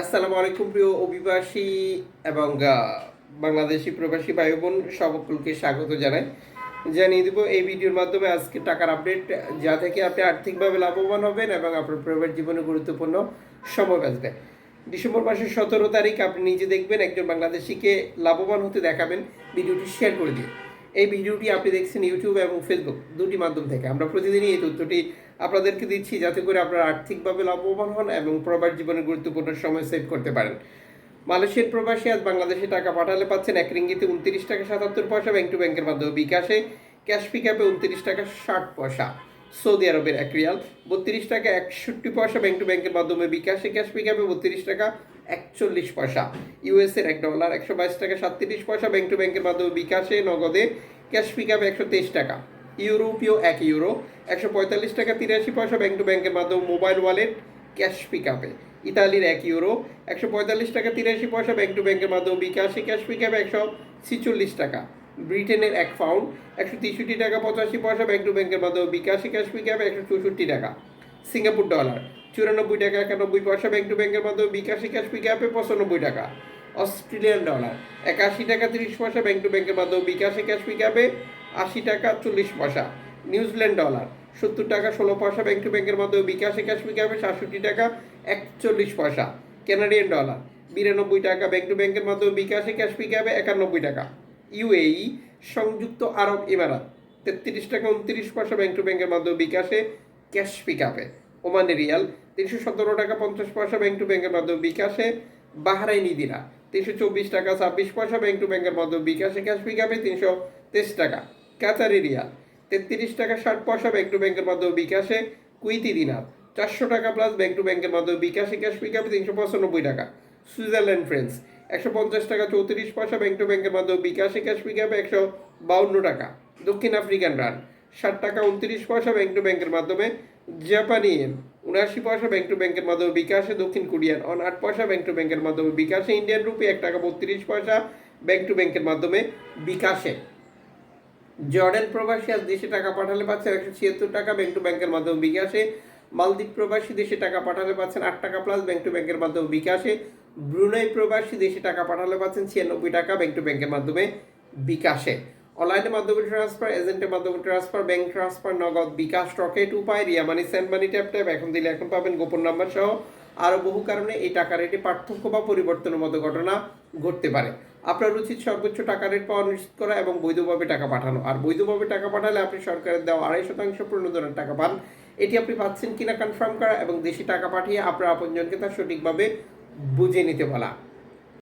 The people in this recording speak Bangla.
আসসালামু আলাইকুম প্রিয় অভিবাসী এবং বাংলাদেশি প্রবাসী ভাই বোন সকলকে স্বাগত জানাই। জানিয়ে দিব এই ভিডিওর মাধ্যমে আজকে টাকার আপডেট, যা থেকে আপনি আর্থিকভাবে লাভবান হবেন এবং আপনার পরিবার জীবনে গুরুত্বপূর্ণ সময় বাঁচবে। ডিসেম্বর মাসের 17 তারিখ আপনি নিজে দেখবেন একজন বাংলাদেশিকে লাভবান হতে দেখাবেন ভিডিওটি শেয়ার করে দিয়ে। এই ভিডিওটি আপনি দেখছেন ইউটিউব এবং ফেসবুক দুটি মাধ্যম থেকে। আমরা প্রতিদিনই এই তথ্যটি আপনাদেরকে দিচ্ছি যাতে করে আপনারা আর্থিকভাবে লাভবান হন এবং প্রবাস জীবনের গুরুত্বপূর্ণ সময় সেভ করতে পারেন। মালয়েশিয়ান প্রবাসী আজ বাংলাদেশে টাকা পাঠালে পাচ্ছেন 1 রিঙ্গিতে 29 টাকা 77 পয়সা ব্যাংক টু ব্যাংকের মাধ্যমে বিকাশে, ক্যাশ পিকআপে 29 টাকা 60 পয়সা। সৌদি আরবের 1 রিয়াল 32 টাকা 61 পয়সা ব্যাংক টু ব্যাংকের মাধ্যমে বিকাশে, ক্যাশ পিকআপে 32 টাকা 41 পয়সা। ইউএসের $1 122 টাকা 37 পয়সা ব্যাংক টু ব্যাংকের মাধ্যমে বিকাশে, নগদে, ক্যাশ পিকআপে 123 টাকা। ইউরোপীয় 1 ইউরো 145 টাকা 83 পয়সা ব্যাংক টু ব্যাংকের মাধ্যমে মোবাইল ওয়ালেট, ক্যাশ পিকআপে। ইতালির 1 ইউরো 145 টাকা 83 পয়সা ব্যাংক টু ব্যাংকের মাধ্যমে বিকাশে, ক্যাশ পিকআপে 146 টাকা। ব্রিটেনের 1 পাউন্ড 163 টাকা 85 পয়সা ব্যাংক টু ব্যাংকের মাধ্যমে বিকাশে, ক্যাশ পিকআপে 164 টাকা। সিঙ্গাপুর ডলার 94 টাকা 91 পয়সা ব্যাংক টু ব্যাংকের মাধ্যমে বিকাশে, ক্যাশ পিকআপে 95 টাকা। অস্ট্রেলিয়ান ডলার 81 টাকা 30 পয়সা ব্যাংক টু ব্যাংকের মাধ্যমে বিকাশে, ক্যাশ পিকআপে 80 টাকা 40 পয়সা। নিউজিল্যান্ড ডলার 70 টাকা 16 পয়সা ব্যাংক টু ব্যাংকের মাধ্যমে বিকাশে, ক্যাশ পিকআপে 67 টাকা 41 পয়সা। কানাডিয়ান ডলার 92 টাকা ব্যাংক টু ব্যাংকের মাধ্যমে বিকাশে, ক্যাশ পিকআপে 91 টাকা। ইউএই সংযুক্ত আরব ইমারাত 33 টাকা 29 পয়সা ব্যাংক টু ব্যাংকের মাধ্যমে বিকাশে, ক্যাশ পিকআপে। ওমানি রিয়াল 317 টাকা 50 পয়সা ব্যাংক টু ব্যাংকের মাধ্যমে বিকাশে। বাহরাইনি দিনার 324 টাকা 26 পয়সা ব্যাংক টু ব্যাংকের মাধ্যমে বিকাশে, ক্যাশ পিকআপে 323 টাকা। কাতারি রিয়াল 33 টাকা 60 পয়সা ব্যাংক টু ব্যাংকের মাধ্যমে বিকাশে। কুইতি দিনার 400 টাকা প্লাস ব্যাংক টু ব্যাংকের মাধ্যমে বিকাশে, ক্যাশ পিকআপে 395 টাকা। সুইজারল্যান্ড ফ্রেন্স 150 টাকা 34 পয়সা ব্যাংক টু ব্যাংকের মাধ্যমে বিকাশে, ক্যাশ পিকআপে 152 টাকা। দক্ষিণ আফ্রিকান রান 60 টাকা 29 পয়সা ব্যাংক টু ব্যাংকের মাধ্যমে। জাপানি ইয়েন 79 পয়সা ব্যাংক টু ব্যাংকের মাধ্যমে বিকাশে। দক্ষিণ কোরিয়ান 8 পয়সা ব্যাংক টু ব্যাংকের মাধ্যমে বিকাশে। ইন্ডিয়ান রুপি 1 টাকা 32 পয়সা ব্যাংক টু ব্যাংকের মাধ্যমে বিকাশে। জর্ডান প্রবাসী আজ দেশে টাকা পাঠালে পাচ্ছেন 176 টাকা ব্যাংক টু ব্যাংকের মাধ্যমে বিকাশে। মালদ্বীপ প্রবাসী দেশে টাকা পাঠালে পাচ্ছেন 8 টাকা প্লাস ব্যাংক টু ব্যাংকের মাধ্যমে বিকাশে। ব্রুনাই প্রবাসী দেশে টাকা পাঠালে পাচ্ছেন 96 টাকা ব্যাংক টু ব্যাংকের মাধ্যমে বিকাশে। অনলাইনের মাধ্যমে ট্রান্সফার, এজেন্টের মাধ্যমে ট্রান্সফার, ব্যাংক ট্রান্সফার, নগদ, বিকাশ, রকেট উপায়, রিয়া মানি, সেন্ড মানি, ট্যাপ ট্যাপ, এখন দিলে এখন পাবেন, গোপন নাম্বার সহ আরও বহু কারণে এই টাকা রেটে পার্থক্য বা পরিবর্তনের মতো ঘটনা ঘটতে পারে। আপনার উচিত সর্বোচ্চ টাকা রেট পাওয়া নিশ্চিত করা এবং বৈধভাবে টাকা পাঠানো। আর বৈধভাবে টাকা পাঠালে আপনি সরকারের দেওয়া 2.5% প্রণোদনের টাকা পান। এটি আপনি পাচ্ছেন কিনা কনফার্ম করা এবং দেশি টাকা পাঠিয়ে আপনার আপনজনকে তা সঠিকভাবে বুঝে নিতে বলা।